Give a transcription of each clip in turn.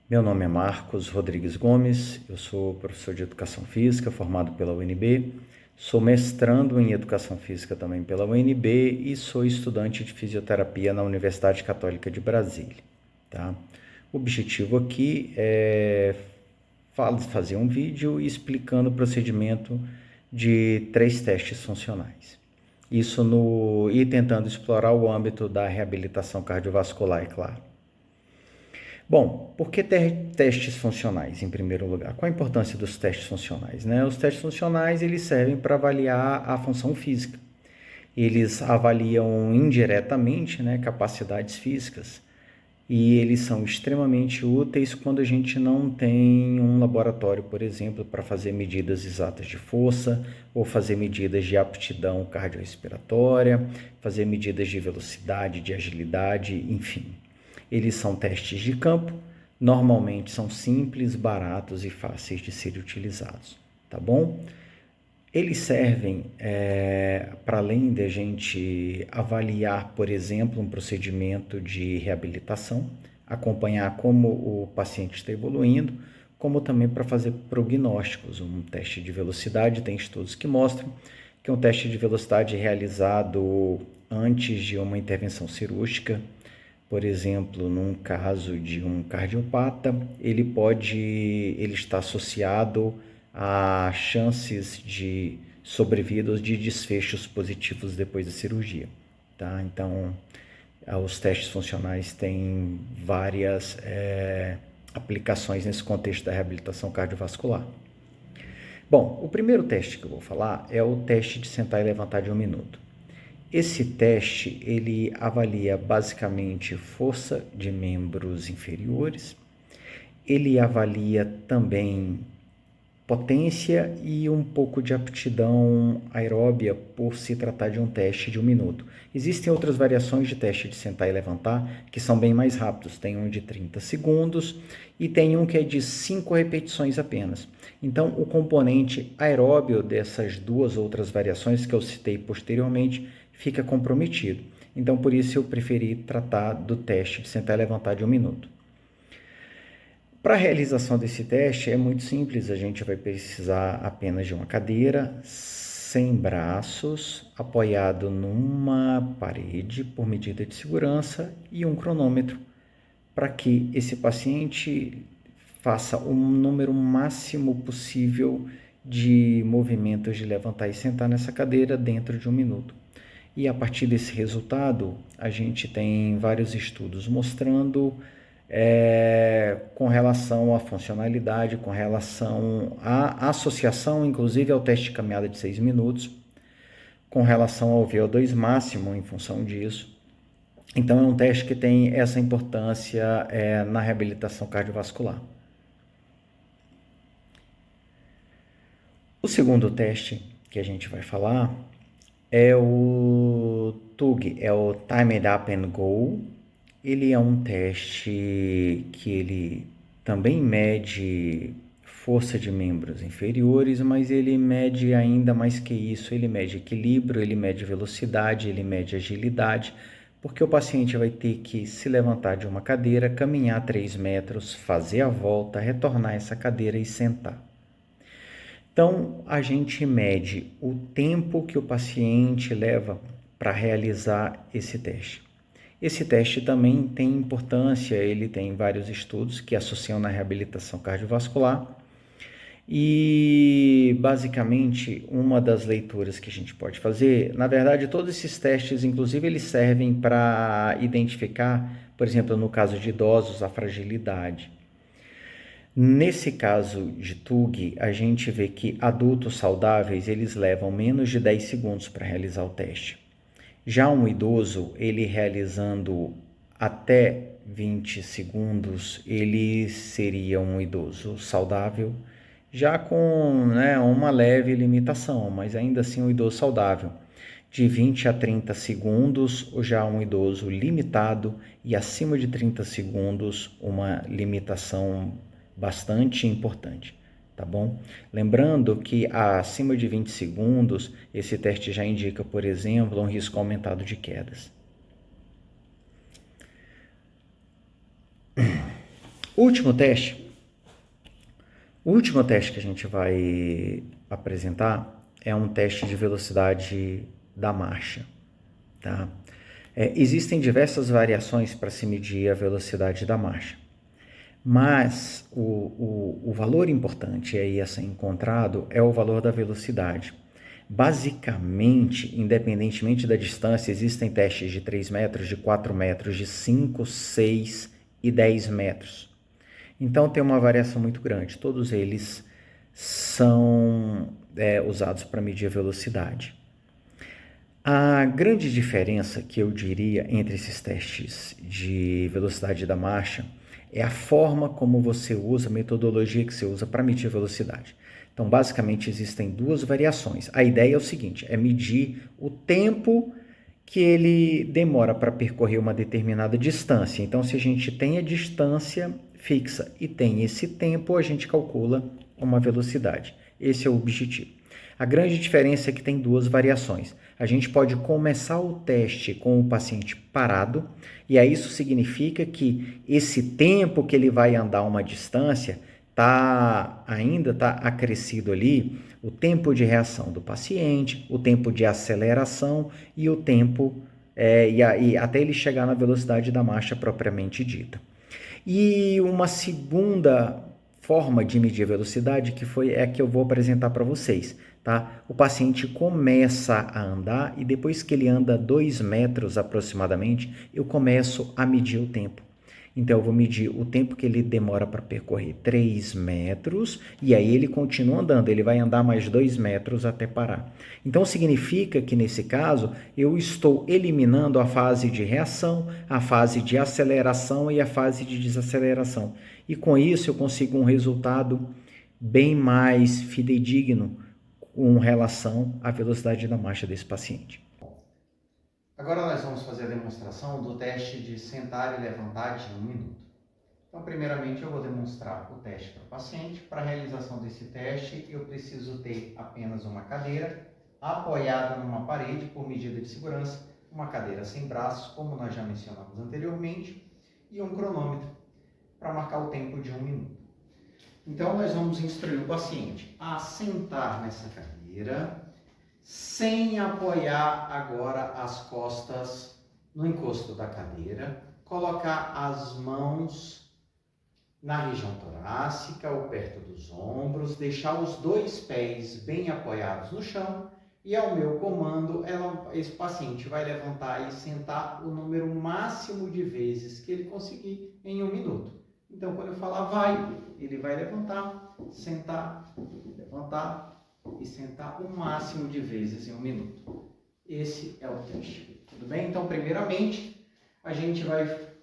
Meu nome é Marcos Rodrigues Gomes, eu sou professor de Educação Física formado pela UNB, sou mestrando em Educação Física também pela UNB e sou estudante de Fisioterapia na Universidade Católica de Brasília. Tá? O objetivo aqui é fazer um vídeo explicando o procedimento de 3 testes funcionais. E tentando explorar o âmbito da reabilitação cardiovascular, é claro. Bom, por que testes funcionais, em primeiro lugar? Qual a importância dos testes funcionais, né? Os testes funcionais, eles servem para avaliar a função física. Eles avaliam indiretamente, né, capacidades físicas. E eles são extremamente úteis quando a gente não tem um laboratório, por exemplo, para fazer medidas exatas de força, ou fazer medidas de aptidão cardiorrespiratória, fazer medidas de velocidade, de agilidade, enfim. Eles são testes de campo, normalmente são simples, baratos e fáceis de serem utilizados, tá bom? Eles servem para além de a gente avaliar, por exemplo, um procedimento de reabilitação, acompanhar como o paciente está evoluindo, como também para fazer prognósticos. Um teste de velocidade, tem estudos que mostram que um teste de velocidade realizado antes de uma intervenção cirúrgica, por exemplo, num caso de um cardiopata, ele está associado a chances de sobrevida ou de desfechos positivos depois da cirurgia, tá? Então, os testes funcionais têm várias aplicações nesse contexto da reabilitação cardiovascular. Bom, o primeiro teste que eu vou falar é o teste de sentar e levantar de 1 minuto. Esse teste, ele avalia basicamente força de membros inferiores, ele avalia também potência e um pouco de aptidão aeróbia por se tratar de um teste de 1 minuto. Existem outras variações de teste de sentar e levantar que são bem mais rápidos. Tem um de 30 segundos e tem um que é de 5 repetições apenas. Então, o componente aeróbio dessas duas outras variações que eu citei posteriormente fica comprometido. Então, por isso eu preferi tratar do teste de sentar e levantar de 1 minuto. Para a realização desse teste é muito simples, a gente vai precisar apenas de uma cadeira, sem braços, apoiado numa parede por medida de segurança e um cronômetro, para que esse paciente faça o número máximo possível de movimentos de levantar e sentar nessa cadeira dentro de 1 minuto. E a partir desse resultado, a gente tem vários estudos mostrando com relação à funcionalidade, com relação à associação, inclusive ao teste de caminhada de 6 minutos, com relação ao VO2 máximo em função disso. Então, é um teste que tem essa importância na reabilitação cardiovascular. O segundo teste que a gente vai falar é o TUG, é o Timed Up and Go. Ele é um teste que ele também mede força de membros inferiores, mas ele mede ainda mais que isso, ele mede equilíbrio, ele mede velocidade, ele mede agilidade, porque o paciente vai ter que se levantar de uma cadeira, caminhar 3 metros, fazer a volta, retornar essa cadeira e sentar. Então, a gente mede o tempo que o paciente leva para realizar esse teste. Esse teste também tem importância, ele tem vários estudos que associam na reabilitação cardiovascular e, basicamente, uma das leituras que a gente pode fazer, na verdade, todos esses testes, inclusive, eles servem para identificar, por exemplo, no caso de idosos, a fragilidade. Nesse caso de TUG, a gente vê que adultos saudáveis, eles levam menos de 10 segundos para realizar o teste. Já um idoso, ele realizando até 20 segundos, ele seria um idoso saudável, já com uma leve limitação, mas ainda assim um idoso saudável. De 20 a 30 segundos, já um idoso limitado e acima de 30 segundos, uma limitação bastante importante, tá bom? Lembrando que acima de 20 segundos, esse teste já indica, por exemplo, um risco aumentado de quedas. Último teste. O último teste que a gente vai apresentar é um teste de velocidade da marcha, tá? Existem diversas variações para se medir a velocidade da marcha, mas o valor importante aí a ser encontrado é o valor da velocidade. Basicamente, independentemente da distância, existem testes de 3 metros, de 4 metros, de 5, 6 e 10 metros. Então tem uma variação muito grande. Todos eles são usados para medir a velocidade. A grande diferença que eu diria entre esses testes de velocidade da marcha é a forma como você usa, a metodologia que você usa para medir a velocidade. Então, basicamente, existem duas variações. A ideia é o seguinte, é medir o tempo que ele demora para percorrer uma determinada distância. Então, se a gente tem a distância fixa e tem esse tempo, a gente calcula uma velocidade. Esse é o objetivo. A grande diferença é que tem duas variações. A gente pode começar o teste com o paciente parado, e aí isso significa que esse tempo que ele vai andar uma distância ainda está acrescido ali o tempo de reação do paciente, o tempo de aceleração e o tempo e até ele chegar na velocidade da marcha propriamente dita. E uma segunda forma de medir a velocidade é a que eu vou apresentar para vocês, tá? O paciente começa a andar e depois que ele anda 2 metros aproximadamente, eu começo a medir o tempo. Então, eu vou medir o tempo que ele demora para percorrer 3 metros e aí ele continua andando, ele vai andar mais 2 metros até parar. Então, significa que nesse caso, eu estou eliminando a fase de reação, a fase de aceleração e a fase de desaceleração. E com isso, eu consigo um resultado bem mais fidedigno com relação à velocidade da marcha desse paciente. Agora nós vamos fazer a demonstração do teste de sentar e levantar de 1 minuto. Então, primeiramente, eu vou demonstrar o teste para o paciente. Para a realização desse teste, eu preciso ter apenas uma cadeira apoiada numa parede por medida de segurança, uma cadeira sem braços, como nós já mencionamos anteriormente, e um cronômetro para marcar o tempo de 1 minuto. Então, nós vamos instruir o paciente a sentar nessa cadeira, sem apoiar agora as costas no encosto da cadeira, colocar as mãos na região torácica ou perto dos ombros, deixar os 2 pés bem apoiados no chão e ao meu comando, esse paciente vai levantar e sentar o número máximo de vezes que ele conseguir em 1 minuto. Então, quando eu falar vai, ele vai levantar, sentar, levantar e sentar o máximo de vezes em 1 minuto. Esse é o teste. Tudo bem? Então, primeiramente,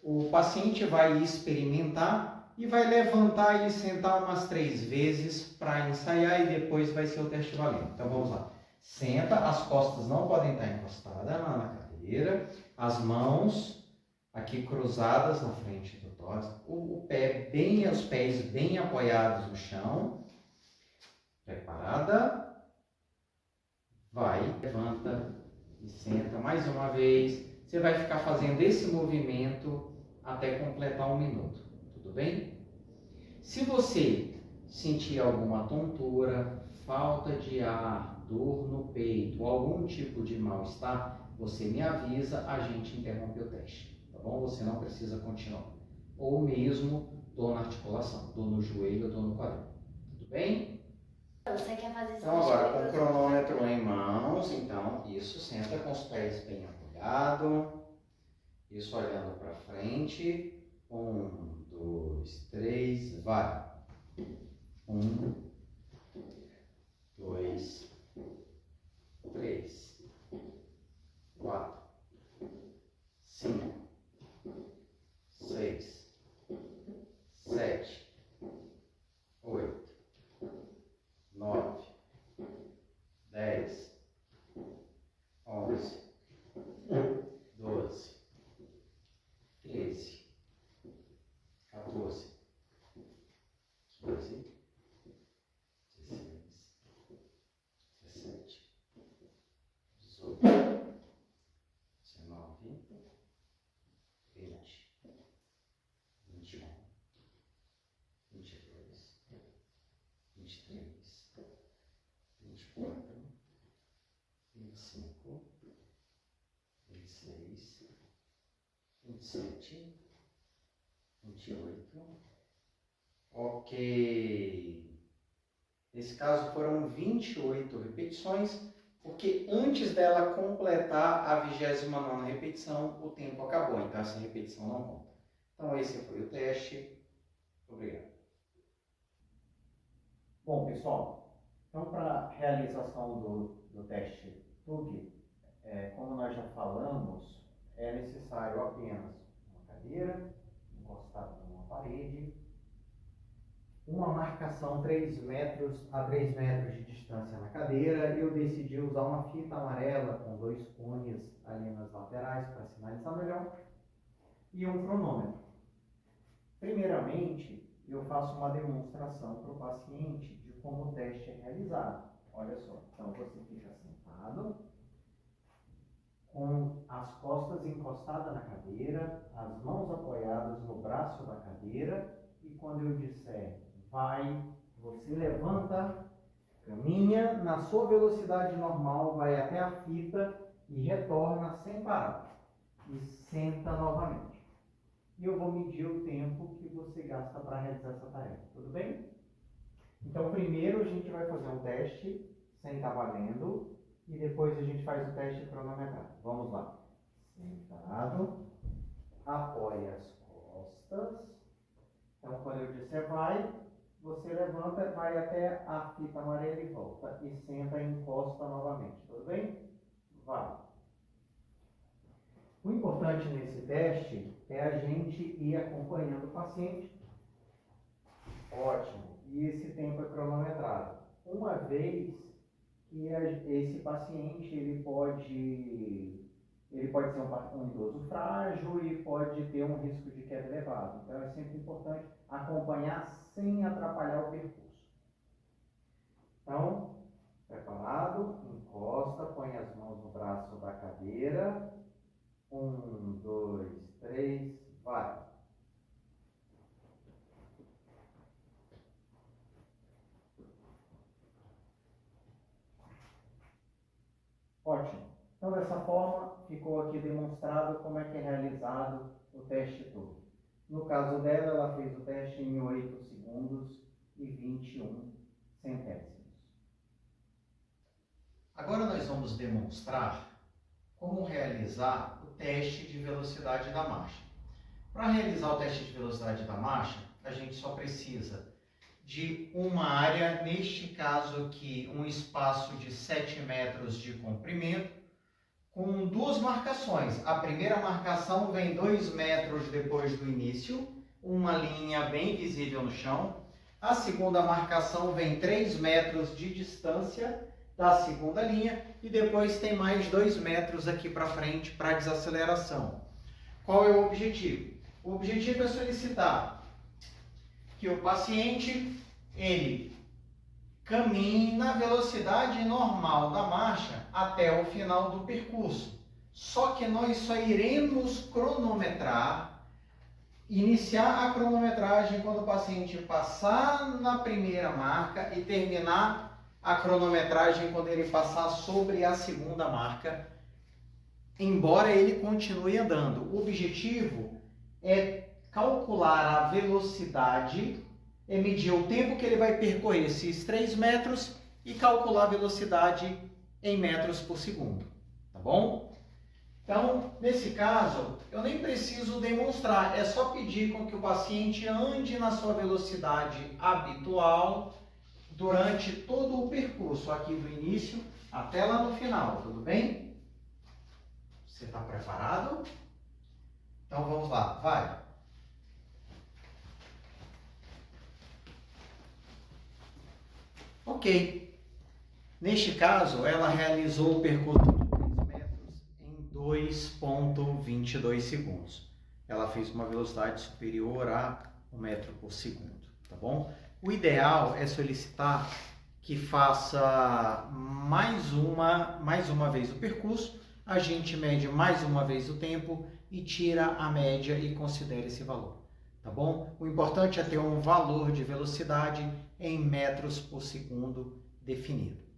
o paciente vai experimentar e vai levantar e sentar umas 3 vezes para ensaiar e depois vai ser o teste valendo. Então, vamos lá. Senta, as costas não podem estar encostadas na cadeira, as mãos aqui cruzadas na frente do tórax, os pés bem apoiados no chão. Preparada? Vai, levanta e senta mais uma vez. Você vai ficar fazendo esse movimento até completar 1 minuto. Tudo bem? Se você sentir alguma tontura, falta de ar, dor no peito, algum tipo de mal-estar, você me avisa, a gente interrompe o teste. Tá bom? Você não precisa continuar. Ou mesmo dor na articulação, dor no joelho, dor no quadril. Tudo bem? Você quer fazer isso? Então agora com o cronômetro em mãos, então isso, senta com os pés bem apoiados, isso olhando para frente, 1, 2, 3, vai. 1, 2, 3, 4, 5, 6, 7, 8, 9, 10, 11, 12, 13, 14, 15, 23, 24, 25, 26, 27, 28. Ok. Nesse caso foram 28 repetições, porque antes dela completar a 29ª repetição, o tempo acabou, então essa repetição não conta. Então esse foi o teste. Obrigado. Bom, pessoal, então para a realização do teste TUG, como nós já falamos, é necessário apenas uma cadeira encostada numa parede, uma marcação 3 metros a 3 metros de distância na cadeira. Eu decidi usar uma fita amarela com 2 cones ali nas laterais para sinalizar melhor e um cronômetro. Primeiramente, eu faço uma demonstração para o paciente de como o teste é realizado. Olha só, então você fica sentado, com as costas encostadas na cadeira, as mãos apoiadas no braço da cadeira, e quando eu disser vai, você levanta, caminha na sua velocidade normal, vai até a fita e retorna sem parar. E senta novamente. E eu vou medir o tempo que você gasta para realizar essa tarefa, tudo bem? Então, primeiro a gente vai fazer um teste sem estar valendo e depois a gente faz o teste cronometrado. Vamos lá. Sentado, apoie as costas. Então, quando eu disser vai, você levanta, vai até a fita amarela e volta. E senta e encosta novamente, tudo bem? Vai. O importante nesse teste é a gente ir acompanhando o paciente. Ótimo. E esse tempo é cronometrado. Uma vez que esse paciente ele pode ser um idoso frágil e pode ter um risco de queda elevado. Então é sempre importante acompanhar sem atrapalhar o percurso. Então, preparado, encosta, põe as mãos no braço da cadeira. 1, 2, 3, vai! Ótimo! Então, dessa forma, ficou aqui demonstrado como é que é realizado o teste todo. No caso dela, ela fez o teste em 8 segundos e 21 centésimos. Agora nós vamos demonstrar como realizar o teste de velocidade da marcha. Para realizar o teste de velocidade da marcha, a gente só precisa de uma área, neste caso aqui, um espaço de 7 metros de comprimento, com 2 marcações. A primeira marcação vem 2 metros depois do início, uma linha bem visível no chão. A segunda marcação vem 3 metros de distância da segunda linha e depois tem mais 2 metros aqui para frente para desaceleração. Qual é o objetivo? O objetivo é solicitar que o paciente ele caminhe na velocidade normal da marcha até o final do percurso. Só que nós só iremos cronometrar, iniciar a cronometragem quando o paciente passar na primeira marca e terminar a cronometragem quando ele passar sobre a segunda marca, embora ele continue andando. O objetivo é calcular a velocidade, é medir o tempo que ele vai percorrer esses 3 metros e calcular a velocidade em metros por segundo, tá bom? Então, nesse caso, eu nem preciso demonstrar, é só pedir com que o paciente ande na sua velocidade habitual durante todo o percurso, aqui do início até lá no final, tudo bem? Você está preparado? Então vamos lá, vai! Ok. Neste caso, ela realizou o percurso de 3 metros em 2,22 segundos. Ela fez uma velocidade superior a 1 metro por segundo, tá bom? O ideal é solicitar que faça mais uma vez o percurso, a gente mede mais uma vez o tempo e tira a média e considera esse valor. tá bom? O importante é ter um valor de velocidade em metros por segundo definido.